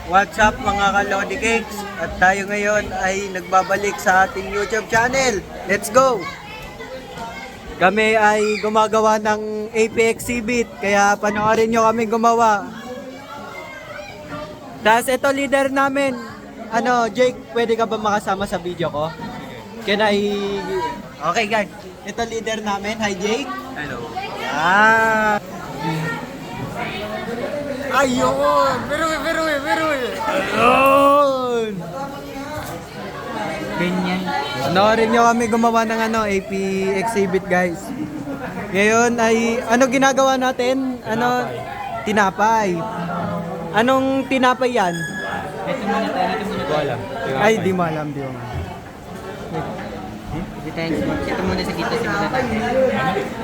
What's up mga kalodi cakes? At tayo ngayon ay nagbabalik sa ating YouTube channel. Let's go! Kami ay gumagawa ng AP exhibit, kaya panoorin nyo kami gumawa. Tapos ito leader namin. Jake, pwede ka ba makasama sa video ko? Can I... Okay guys, ito leader namin. Hi Jake. Hello. Ayun! Biruy! Ayun! Ganyan. Panoorin nyo kami gumawa ng AP exhibit guys. Ngayon ay, ginagawa natin? Tinapay. Anong tinapay yan? Ito muna tayo. Ito alam. Ay, di mo alam. Ito muna sa gitna simula natin.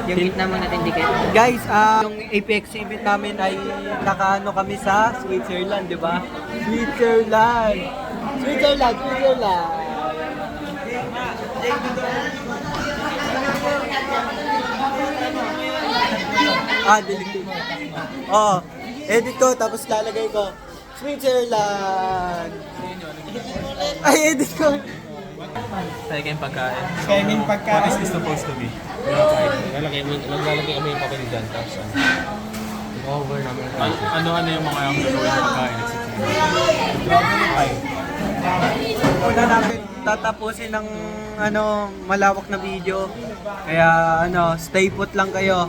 Yung gitna muna natin dikit. Guys, yung AP exhibit namin ay nakaano kami sa Switzerland, di ba? Switzerland! Delete. Edit ko tapos lalagay ko Switzerland. Ay, edit ko. Tayo kayong pagkain. What is this supposed to be? Naglalagay kami yung papel dyan, tapos over namin. Ano yung mga yung gagawin ng pagkain? Una namin tatapusin ng malawak na video. Kaya stay put lang kayo.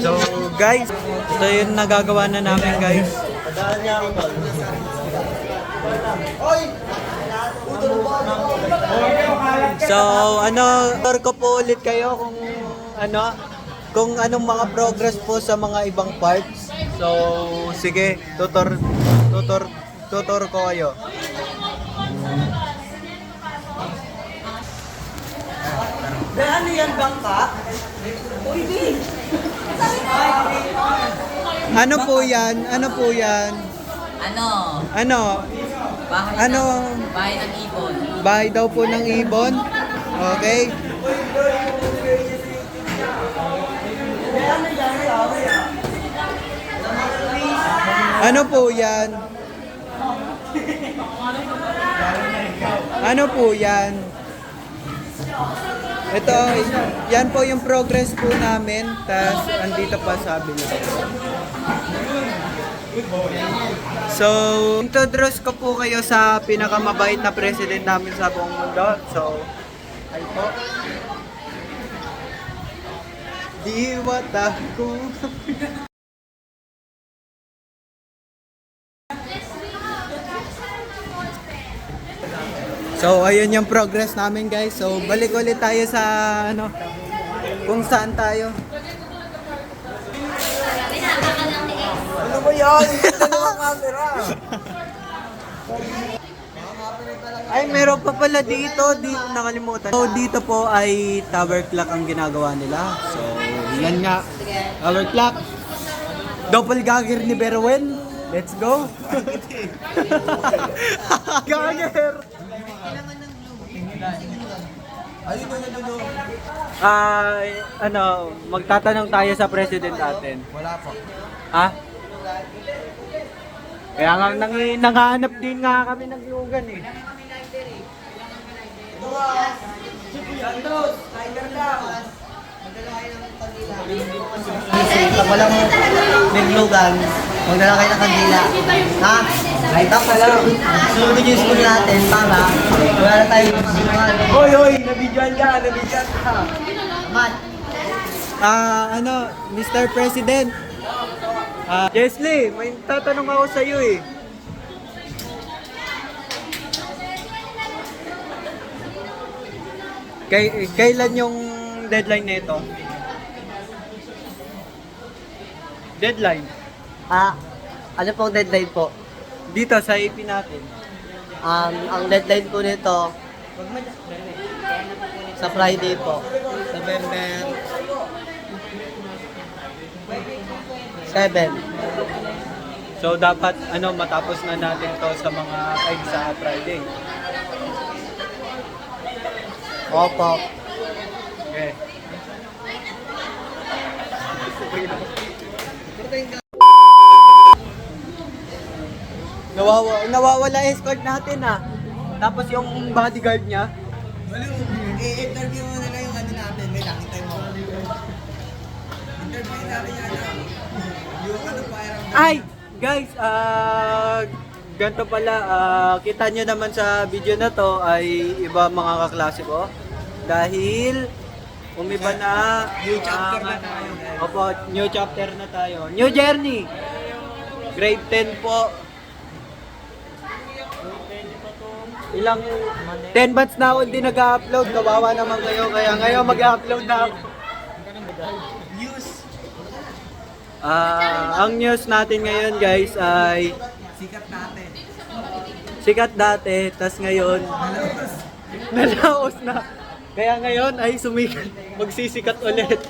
So guys, ito yung nagagawa na namin guys. So tour ko po ulit kayo kung anong mga progress po sa mga ibang parts. So sige, tutor ko kayo. Ano yan, bangka? Ano po yan? Bahay ng ibon. Bahay daw po ng ibon. Okay. Ano po yan? Ito, yan po yung progress po namin. Tapos, andito pa sabi nila. So, introduce ko po kayo sa pinakamabait na president namin sa buong mundo. So, ay po. Diwata ko. So, ayun yung progress namin guys. So, balik ulit tayo sa kung saan tayo. Ano ba yan? Ito na ang camera. Ay, meron pa pala dito. Nakalimutan. So, dito po ay tower clock ang ginagawa nila. So, yan nga. Tower clock. Doppelganger ni Berwen. Let's go. Ganger. Magtatanong tayo sa president natin. Wala po. Kaya nga nangahanap din nga kami ng lugan eh. Santos, tiger daw. Pag walang naglugan, magdala kayo ng kandila. Ha? Kahit ako lang. Sunod yung school natin para wala na tayo Hoy, nabidyan ka. Mat. Mr. President. Jesly, may tatanong ako sa iyo eh. Kailan yung deadline nito? Deadline? Ano pong deadline po? Dito sa AP natin. Ang deadline po nito Huwag mo kaya na po ulit. Sa Friday po. November 7. So dapat matapos na natin to sa mga sa Friday. Opo. Okay. Nawawala escort natin ah. Tapos yung bodyguard niya. I-interview mo nila yung natin. May nakita mo. Interview natin yan. Yung Ay! Guys, ganito pala, kita nyo naman sa video na to ay iba mga kaklase ko. Dahil umiba na. New chapter na tayo. Opo, new chapter na tayo. New journey! Grade 10 po. Ilang 10 months na ako hindi nag-upload. Kawawa naman kayo. Kaya ngayon mag-upload na ako. Ang news natin ngayon guys ay sikat dati, tas ngayon nalaos na. Kaya ngayon ay sumikat, magsisikat ulit.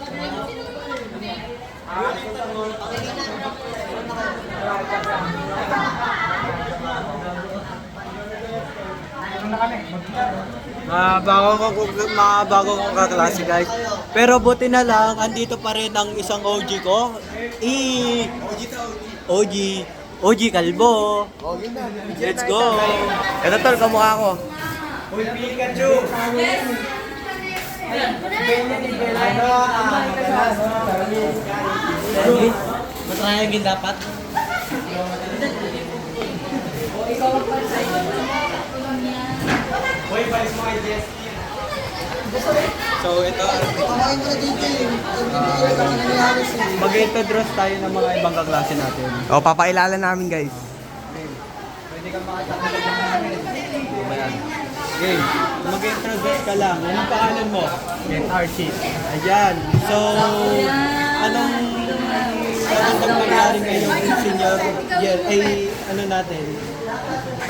Mga bago kong kaklase guys. Pero buti na lang, andito pa rin ang isang OG ko. OG Kalbo. Let's go. Ito tol, kamukha ko. Uy, Pikachu. Matrayagin dapat. So ito, mag-introduce tayo ng mga ibang kaklase natin. O, papailalan namin guys. Pwede kang makasakit ng namin. Okay, mag-introduce ka lang. Anong pangalan mo? Archie. Ayan. So, anong nangyari ngayong senior year? Ay, natin?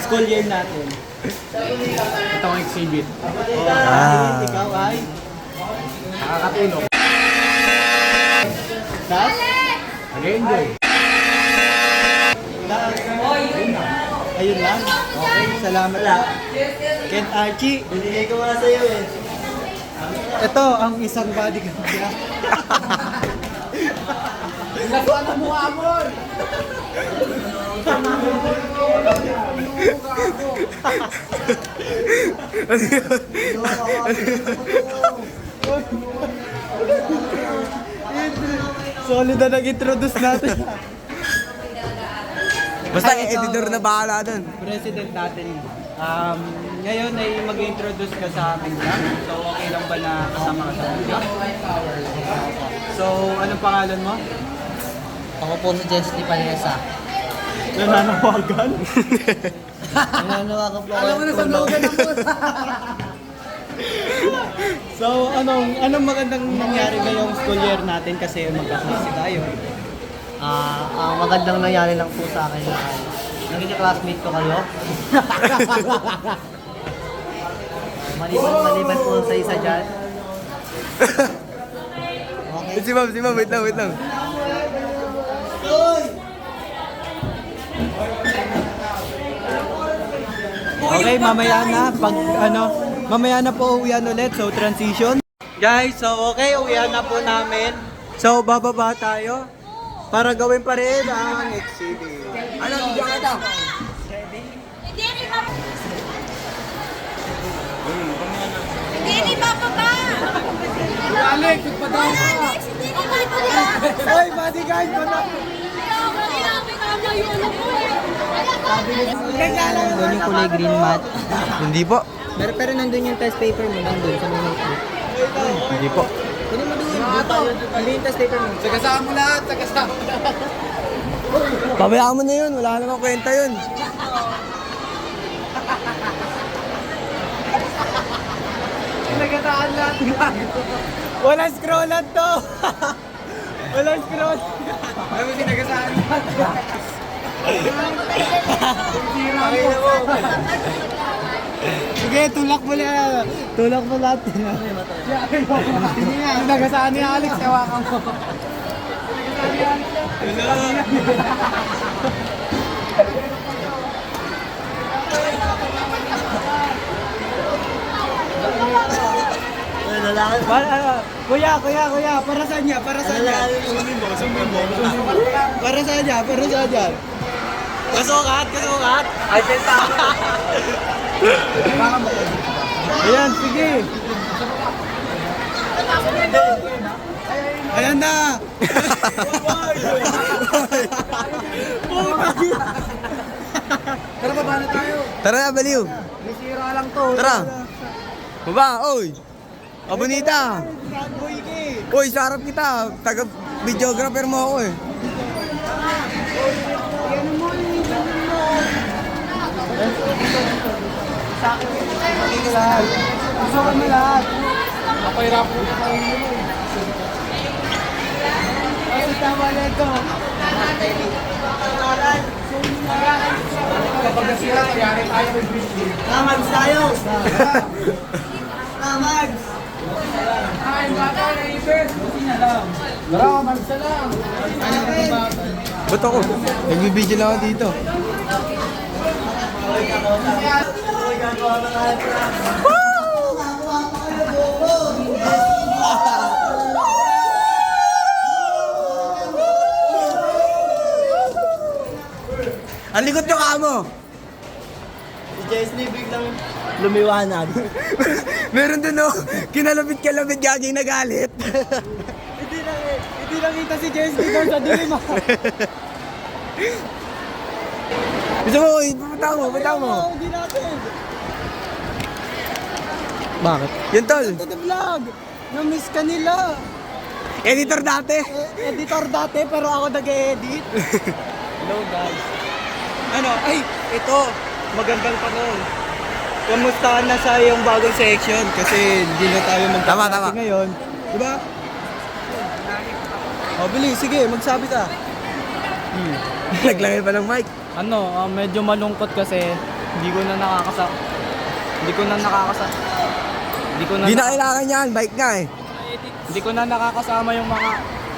School year natin. Ito ang exhibit. Ikaw ay? Nakakatulog. Das? Nag-enjoy. Ayun lang. Okay, salamat lang. Ken Archie. Binigay ko nga sa'yo eh. Ito ang isang bodyguard niya. Nasuan ang mukha mo! Solid na nag-introduce natin. Basta editor na bahala dun. President natin. Ngayon ay mag-introduce ka sa amin lang. So okay lang ba na kasama ka sa amin? So anong pangalan mo? Ako po si Jesly Panesa. Nananawagan? Nananawagan po ako. Alam mo na sa logan ng So anong magandang nangyari ngayong school year natin kasi magkaklase tayo. Ang magandang nangyari lang po sa akin ay naging classmate ko kayo. Maliban po sa isa dyan. Okay. Si Ma'am, wait lang. Okay, mamaya na mamaya na po uwian ulit. So transition. Guys, so okay, uwian na po namin. So bababa tayo para gawin pa rin ang exhibit. Ano, bigyan ka daw? Hindi ni Papa pa! Alex, nagpadaan ka! Alex, hindi ni Papa pa! Hoy, bodyguard mo na! Nandun yung kulay green mat. Hindi po. Pero nandun yung test paper mo. Nandun sa mga notebook. Hindi po. Kunin mo doon. Nandun yung test paper mo. Sagasaan mo lahat! Pabayaan mo na yun. Wala namang kwenta yun. Nagataan lahat nga. Walang scrollan to! Walang scroll! Alam mo, sinagasaan lahat. Sige Sige, tulak mo na. Tulak mo natin. Hindi nga, nagasaan ni Alex, hawakan mo. Kuya, para saan niya? Para saan niya? Para saan niya? Para saan niya? Kasukat! Ay, tenta! Ayan, sige! Ayan na! Tara, baba na tayo! Tara na, baliw. Sira lang to. Tara. Baba, oy. Abonita. Oy, sarap kita. Taga-videographer mo ako eh. Gusto ko na lahat. Napahirap po. Ay, tama na ito. Kapag nasira, yari tayo ng video. Mags tayo! Mags! Tara, magsa lang. Ba't ako? Nagbibideo lang ako dito. Ang likot nyo kamo! Si Jessley biglang lumiwanag. Meron dun oh, kinalapit-kalapit gaging nagalit. Hindi nakita si Jess dito sa dilim ah. Gusto mo, pupunta mo. Hindi natin. Bakit? Yan tol, Ito the vlog. Na-miss ka nila. editor dati. Editor dati pero ako nag-edit. Hello guys. Ano? Ay, ito. Magandang tanong. Kamusta na sa iyong bagong section? Kasi hindi na tayo Tama. ngayon. Diba? O, bilis. Sige, magsabi ka. Naglagay pa ng mic. Medyo malungkot kasi hindi ko na Kailangan yan, bike nga eh. hindi ko na nakakasama yung mga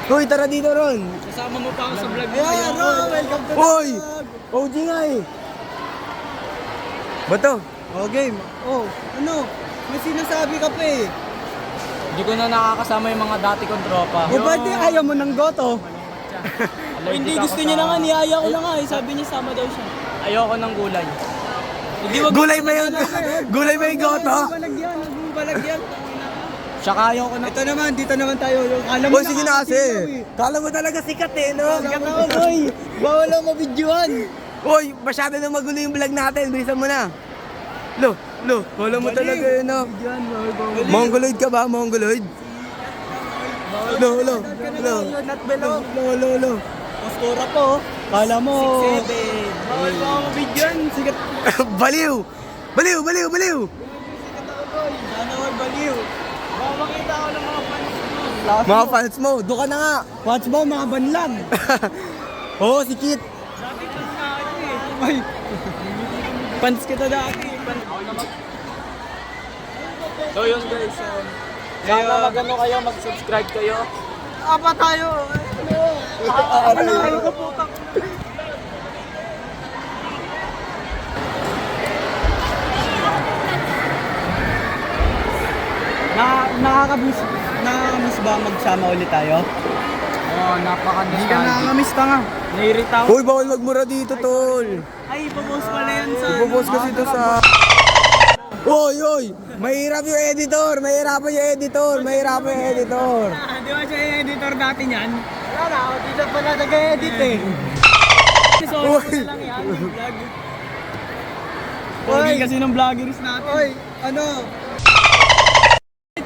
Hoy, tara dito ron. kasama mo pa ako sa vlog Ayan, welcome to the Hoy! vlog. OG nga eh. Bato? O, game. O, ano? May sinasabi ka pa eh. Hindi ko na nakakasama yung mga dati kong tropa. O, ba't ayaw mo ng goto? Hindi, gusto niya na nga. Niyaya ko na nga eh. Sabi niya sama daw siya. Ayoko ng gulay. Gulay ba yun? Gulay ba yung goto? Balag yan. Tsaka ayoko ng... Ito naman, dito naman tayo. Alam Hoy, sige na kasi. Kala mo talaga sikat eh, no? Sikat ako, boy. Bawal lang mabidyoan. Hoy, masyado na magulo yung vlog natin. Bilisan mo na. Kala mo talaga yun, no? Mongoloid ka ba? Mongoloid? Not below. Lo. Postura po. Kala mo. 6'7". Bawal pa ako mabidyoan. Sikat. Baliw! Sana all baliw. Baka makita ako ng mga fans mo. Mga fans mo, doon ka na nga. Fans mo, mga banlang. Oo, si Kit. Dati fans na ako eh. Ay. Fans kita dati. So yun guys, sana magano kayo, mag-subscribe kayo. Apa tayo? Ano ka putang? Nakakamiss ba magsama ulit tayo? Oh, napaka-nostalgic. Nakakamiss ka nga. Nairita ako. Hoy, bawal magmura dito, tol. Ay, ipapost pala yan sa... Ipopost kasi ito sa... Hoy! Mahirap yung editor! Mahirapan yung editor! Di ba siya yung editor dati niyan? Wala na, ako dito pala nag-edit eh. Sorry ko na lang yan, yung vlog. Pogi kasi ng vloggers natin. Oy, ano?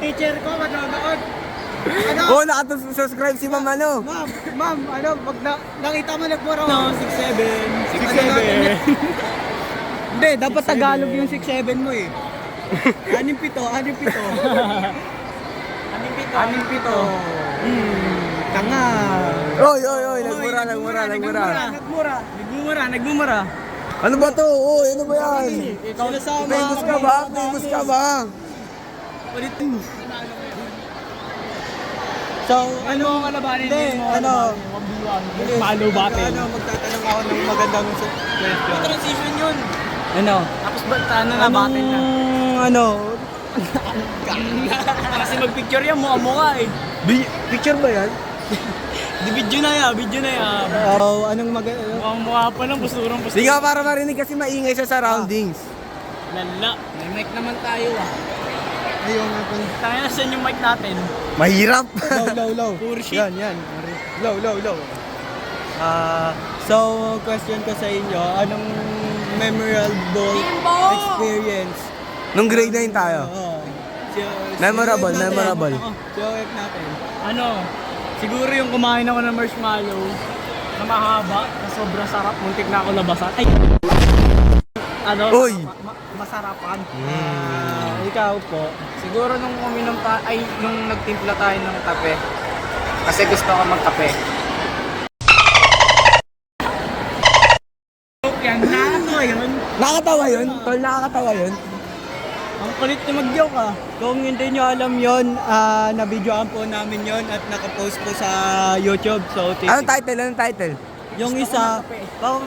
Teacher ko, manonood. Ano? Oh, nakasubscribe si Ma'am ano? Ma'am, ano, pag nakita mo nagmura ako. 6'7". 6'7". Hindi, dapat Tagalog yung 6'7 mo eh. 6'7". 6'7". Tanga. Oy! Nagmura. Nagmura. Ano ba to? Oh, ano ba yan? Sinasama Famous ka ba? Famous ka ba? So, ano ang kalabanin mo? Ano? Malo battle. Ano, magtatanong ako ng magandang question. Transition yun. Ano? Tapos ba, ano na battle na? Ano? Kasi mag-picture yan, mukha eh. Picture ba yan? Di video na yan. Oh, anong mukhang mukha pa lang, busturong. Di ka para marinig kasi maingay sa surroundings. Lala. May mic naman tayo ah. Ayun nga po. Tayo na saan yung mic natin? Mahirap. Low. Puro shit. Yan. Low. So, question ko sa inyo, anong memorable experience? Nung grade 9 tayo. Oo. Memorable. So, natin. Ano? Siguro yung kumain ako ng marshmallow na mahaba, na sobrang sarap, muntik na ako labasan. Ay! Ano? Uy! Masarapan. Ikaw po. Siguro nung uminom nung nagtimpla tayo ng kape. Kasi gusto ko magkape. Yan, nakakatawa yun. Nakakatawa yun? Tol, nakakatawa yun? Ang kulit na mag-joke ah. Kung hindi nyo alam yun, na-videoan po namin yun at nakapost po sa YouTube. So, Anong title? yung isa,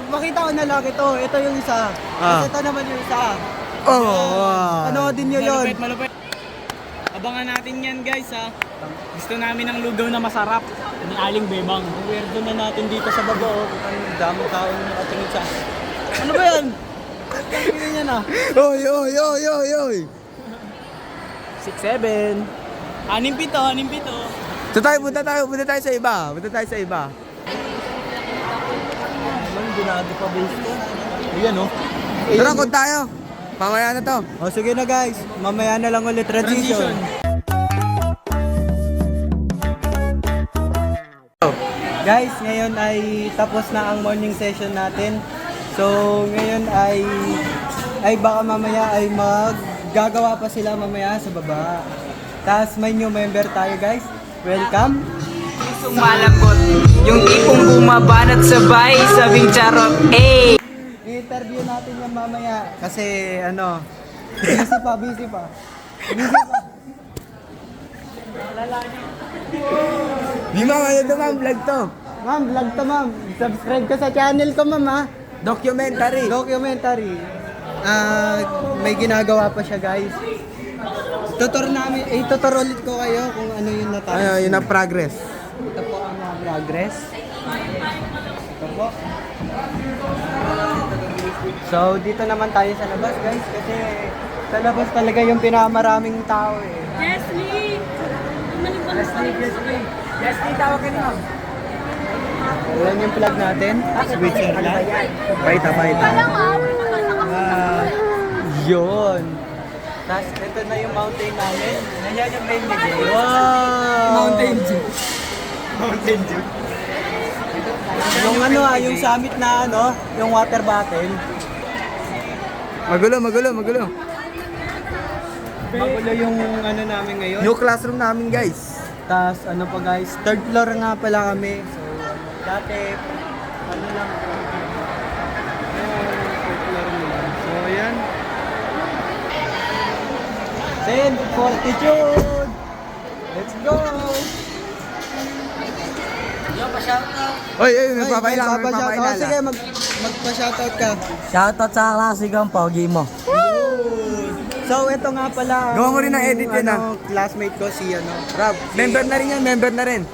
pakita ko na lang ito. Ito yung isa. Tapos ito naman yung isa. Panoodin nyo yun. Malupit. Abangan natin yan guys ha. Gusto namin ng lugaw na masarap. Ni Aling Bebang. Weirdo na natin dito sa baba. Oh. Ang daming tao na nakatingin sa... Ano ba yan? Ang yan ah. Oy! 6-7. 6-7. So punta tayo sa iba. Ano, binado pa base ko. Ayan oh. Tara, kung tayo. Pamaya na to. O sige na guys, mamaya na lang ulit transition. Guys, ngayon ay tapos na ang morning session natin. So, ngayon ay baka mamaya ay maggagawa pa sila mamaya sa baba. Tapos may new member tayo guys. Welcome. Sumalambot. Yung tipong bumabanat sabay. Sabing charot. Eh! I-interview natin yan mamaya. Kasi ano, busy pa. Di ma'am, ano to ma'am? Vlog to. Ma'am, vlog to ma'am. Subscribe ka sa channel ko ma'am ha. Documentary. May ginagawa pa siya guys. Tutor ulit ko kayo kung ano yung natapos. Ano, yun ang progress. Ito po ang mga progress. Ito po. So, dito naman tayo sa labas guys kasi sa labas talaga yung pinakamaraming tao eh. Leslie, tawag ka niyo. Ayan yung plug natin. Switzerland. Baita. Yun. Tapos ito na yung mountain namin. Nandiyan yung main ni Jay. Wow! Mountain Dew. Yung ano yung summit na yung water bottle. Magulo. Magulo yung ano namin ngayon. New classroom namin guys. Tapos ano pa guys, third floor nga pala kami. So dati, ano lang. Third floor lang. So ayan. Then, fortitude! Let's go! Oy, nagpapailan. Sige, magpa-shoutout ka. Shoutout sa klasigang pogi mo. So, ito nga pala. Gawa mo rin ng edit yan, classmate ko si Rob, member na rin yan, member na rin.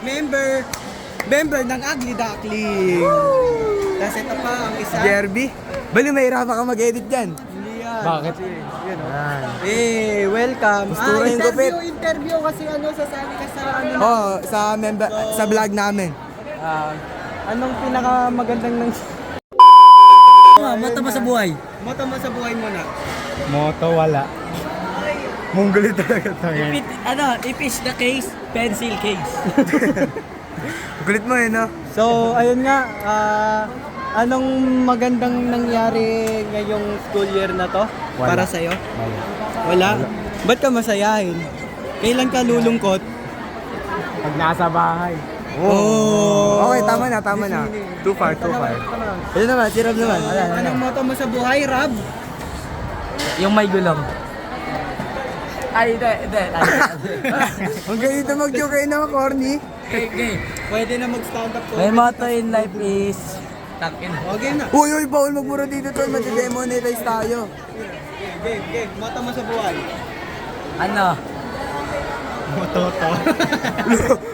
Member ng Ugly Duckling. Tapos ito pa, ang isa. Jerby. Bali, mahirapan ka mag-edit dyan. Hindi yan. Bakit? Welcome. Gusto yung gupit. Interview kasi sasali ka sa Sa vlog namin. anong pinakamagandang ng... Mata mo sa buhay. Mata mo sa buhay mo na. Moto wala. Mongoli talaga tayo. If it's the case, pencil case. Kulit mo no? So, ayun nga, anong magandang nangyari ngayong school year na to? Para sa'yo? Wala. Ba't ka masayahin? Kailan ka lulungkot? Pag nasa bahay. Oh. Okay, tama na, tama na. Too far, too far. Ayun naman, si Rob naman. Wala, wala. Anong motto mo sa buhay, Rob? Yung may gulong. Ay, hindi. Ang ganito mag-joke kayo naman, corny. Pwede na mag-stand up to. My motto in life is... Okay na. Uy, uy, bawal magmura dito, tol. Mati-demonetize tayo. Game. Motto mo sa buhay. Ano?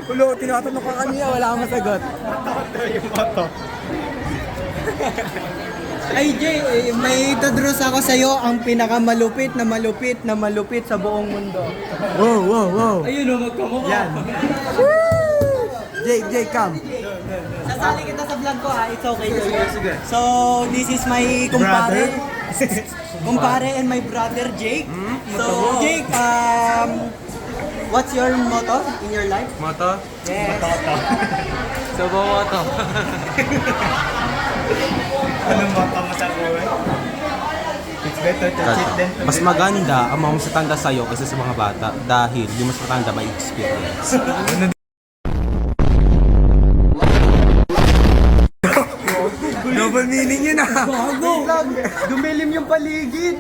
Ulo, tinatanong ka kanina, wala kang masagot. Ay, Jay, may itadros ako sa'yo ang pinakamalupit na malupit sa buong mundo. Wow, wow, wow. Ayun o, magkamukha. Yan. Jake, come. Sasali kita sa vlog ko ha, it's okay. So, this is my kumpare. Kumpare and my brother, Jake. So, Jake, what's your motto in your life? Moto? Yes. Subo moto. Anong motto mo sa buhay? It's better to cheat than to Mas maganda ang mga mas matanda sa'yo kaysa sa mga bata dahil yung mas matanda may experience. Double meaning yun ah. Bago! Dumilim yung paligid!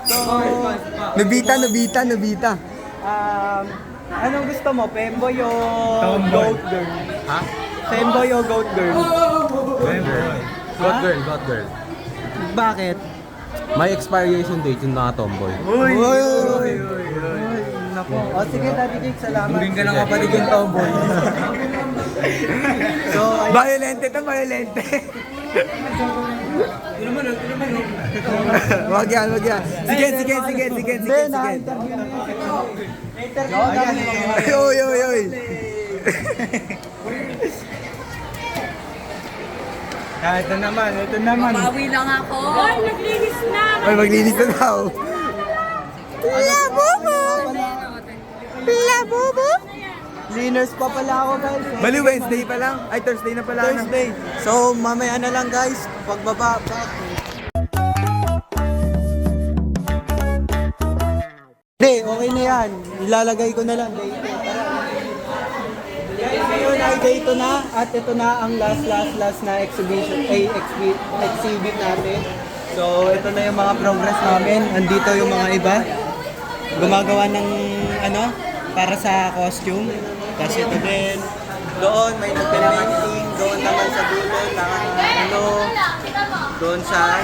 So, Nobita. anong gusto mo? Femboy o goat girl? Ha? Femboy o goat girl? God girl. Bakit? May expiration date yung mga tomboy. Uy! Nako. O sige, Daddy Jake, salamat. Buring ka ng kapatid yung tomboy. So, ayun. Violente to, violente. Wag yan. Sige. Oy. Ito naman. Bawi lang ako. Ay, naglinis na. Ay, maglinis na daw. Cleaners pa pala ako, guys. Bali, Wednesday pa lang. Ay, Thursday na pala. Thursday. So, mamaya na lang, guys. Pagbaba. Hindi, okay na yan. Ilalagay ko na lang. Guys, ngayon ay day 2 na. At ito na ang last na exhibit natin. So, ito na yung mga progress namin. Andito yung mga iba. Gumagawa ng para sa costume. Tapos ito din. Doon may nagpe-painting. Doon naman sa dulo doon sa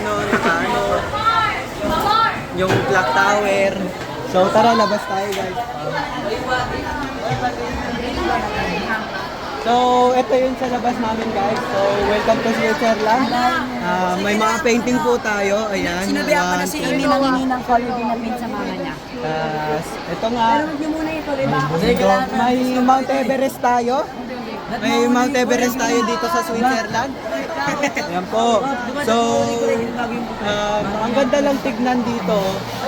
yung clock tower. So tara, labas tayo, guys. So ito yun sa labas namin, guys. So welcome to Switzerland. May mga painting po tayo. Ayan. Sinabihan ko na si Amy nangingi ng color din na pin sa mama niya. Ito nga. Pero huwag niyo muna ito, diba? May Mount Everest tayo. May Mount Everest tayo dito sa Switzerland. Ayan po. So, ang ganda lang tignan dito.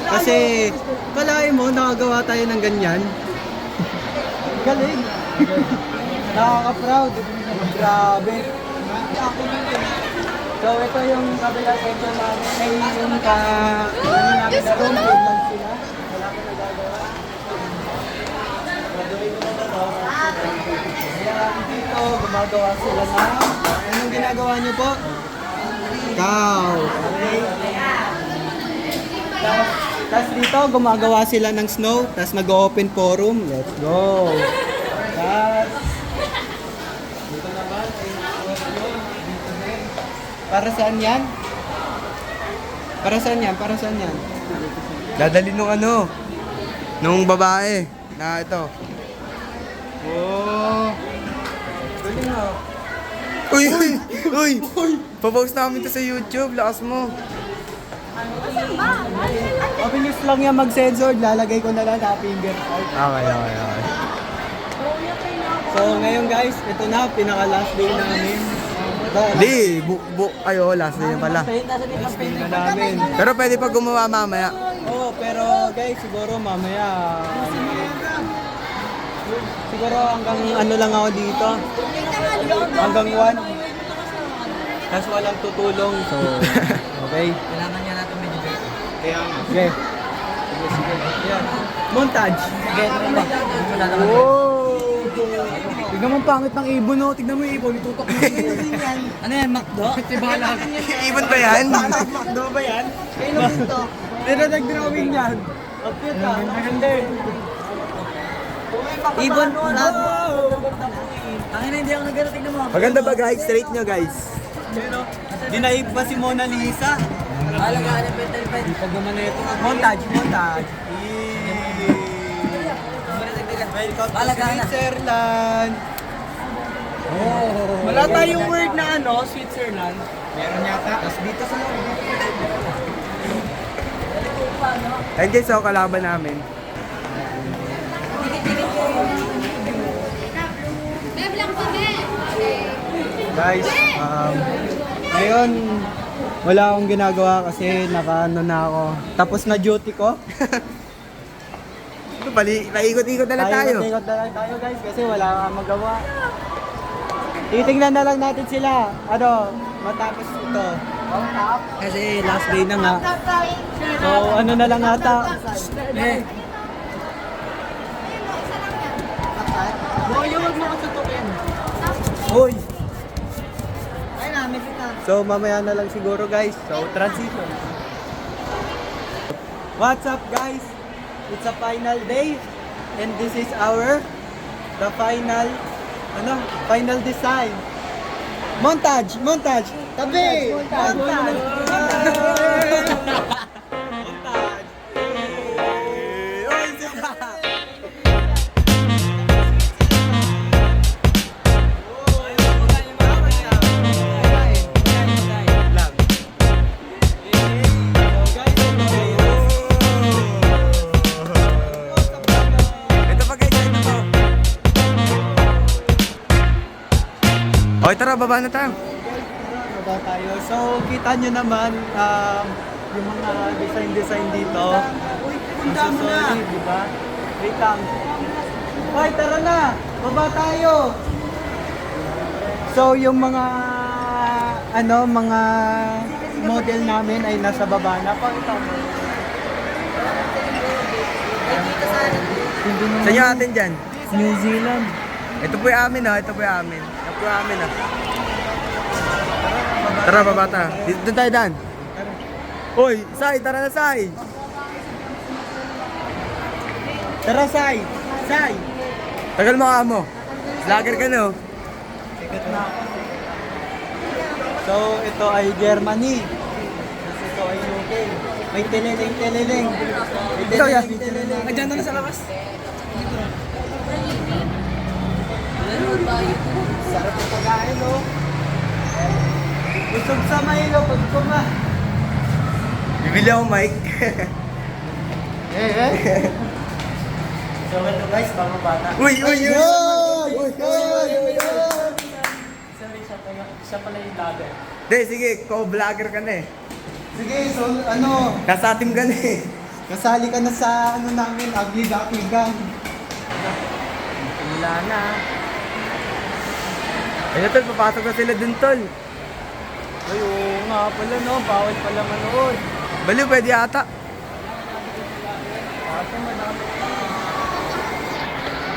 Kasi, kalahin mo, nakagawa tayo ng ganyan. Galing. Nakaka-proud. Grabe. So, ito yung kabila section namin. Ay, yung namin na room. Good lang sila. Wala ko nagagawa. Gagawin ko na ito. Kaya dito, gumagawa sila ng... Anong ginagawa niyo po? Cow. Okay. Tapos dito, gumagawa sila ng snow. Tapos nag-open forum. Let's go. Tapos, dito naman, dito din. Para saan yan? Para saan yan? Dadali nung babae na ito. Oh. Galing ah. Uy! Papost namin to sa YouTube, lakas mo. Mabilis lang yan mag-sensor. Lalagay ko na lang na finger out. Okay. So ngayon, guys, ito na, pinaka-last day namin. Di, last na yun pala. Last day na namin. Pero pwede pa gumawa mamaya. Oo, pero guys, siguro mamaya. Siguro hanggang lang ako dito. Hanggang 1. Tapos walang tutulong. So, okay. Kailangan niya natin medyo dito. Okay. Sige. Yan. Montage. Okay, ito na ba? Wow! Tignan mo ang pangit ng ibon, no? Tignan mo yung ibon, itutok mo. Ano yan, Macdo? Ibon ba yan? Ano ba yan? Pero nag-drawing yan. Maganda eh. Ibon, lahat. Tangina, hindi ako nagano, tignan mo. Maganda ba guys? Straight nyo guys. Dinaib pa si Mona Lisa. Alagaan ng pentel pen. Pag naman na ito. Montage. Welcome to Alagaan na. Switzerland. Wala tayong word na ano, Switzerland. Meron yata. Tapos dito sa loob. Ayun guys, so kalaban namin. Guys, ngayon wala akong ginagawa kasi nakaano na ako. Tapos na duty ko. Ito, paikot-ikot na lang tayo. Ikot na lang tayo guys kasi wala kang magawa. Titingnan na lang natin sila. Ano, matapos ito. Kasi last day na nga. So ano na lang ata. Hoy! So mamaya na lang siguro guys. So transition. What's up guys? It's a final day and this is the final design. Montage. Tabi. Montage. Ito pa guys, ito pa. Okay, tara, baba na tayo. Baba tayo. So, kita nyo naman yung mga design dito. Sorry, di ba? Wait lang. Hoy, tara na! Baba tayo! So, yung mga mga model namin ay nasa baba na. Pakita mo. Saan yung atin dyan? New Zealand. Ito po yung amin, ito po yung amin. Ito po yung amin, Tara, baba tayo. Dito doon tayo, Dan. Hoy, Sai, tara na, Sai. Tara, Sai! Sai! Tagal mo ka mo. Vlogger ka, no? Sikat na. So, ito ay Germany. Tapos ito ay UK. May teleling. Ito, yan. Nandiyan na sa labas. Sarap ang pagkain, oh. Busog sa Milo pag kuma. Bibili ako, Mike. So, ito guys, mga bata. Uy! Siya pala yung vlogger. De, sige, vlogger ka na eh. Sige, so Nasa team ka na eh. kasali ka na sa namin, Ugly Duckling Gang. Wala na. Ayun, tol, papasok na sila dun, tol. Ay, oo nga pala, no? Bawal pala manood. Baliw, pwede ata.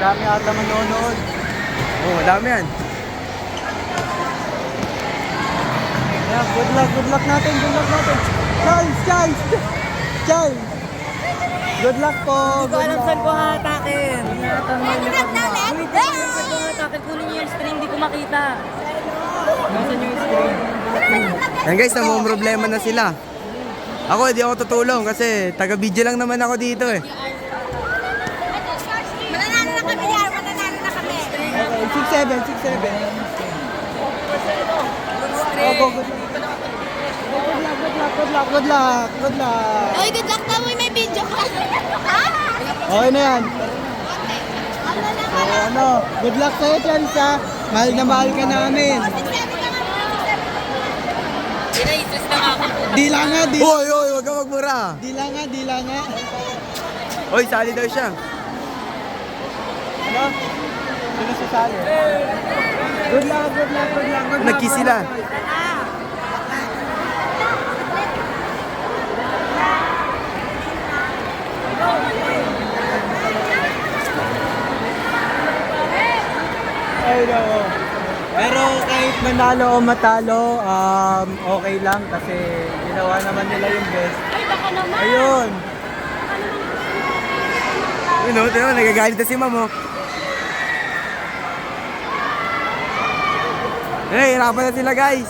Dami ata manonood. Oo, madami yan. Yeah, good luck natin. Charles! Good luck po. Hindi ko alam saan ko hatakin. Wait, saan ko hatakin? Kunin niyo yung string, hindi ko makita. Nasaan yung screen? Yan guys, problema na sila. Ako, hindi ako tutulong kasi taga-video lang naman ako dito eh. Mananalo na kami yan, mananalo na kami. 6-7. Oh, go, good luck. Oy, good luck daw, may video ka. Okay na yan. So, good luck sa'yo, Charles, ha? Mahal na mahal ka namin. Pinaisus na ako. Dila nga. Hoy, wag ka magmura. Dila nga. Hoy, sali daw siya. Ano? Sino sasali? Good luck. Nag-kiss sila. oo. Pero kahit manalo o matalo, okay lang kasi ginawa naman nila yung best. Ayun. Yun o, tiyo, nagagalit na si ma'am o. Hirapan na sila guys.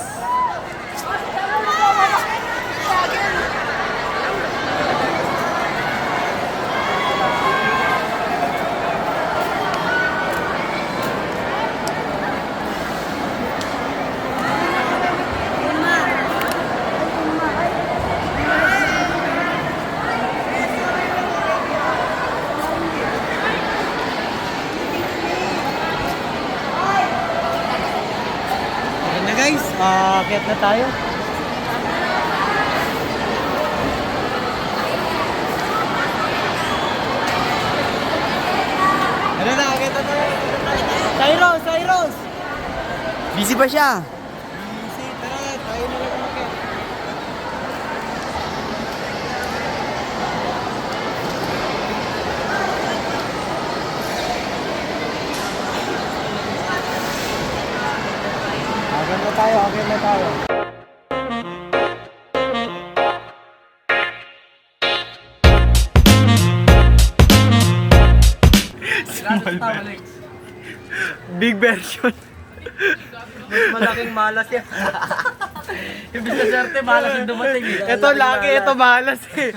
Ayun na guys, akit na tayo. Ano na, akit na tayo. Cyrus, Cyrus! Busy pa siya. Easy, tara, tayo na lang akit. Akit na tayo, akit na tayo. Big version. Mas malaking malas yan. Ibig na swerte, malas yung dumating eh. Ito lagi, ito malas eh.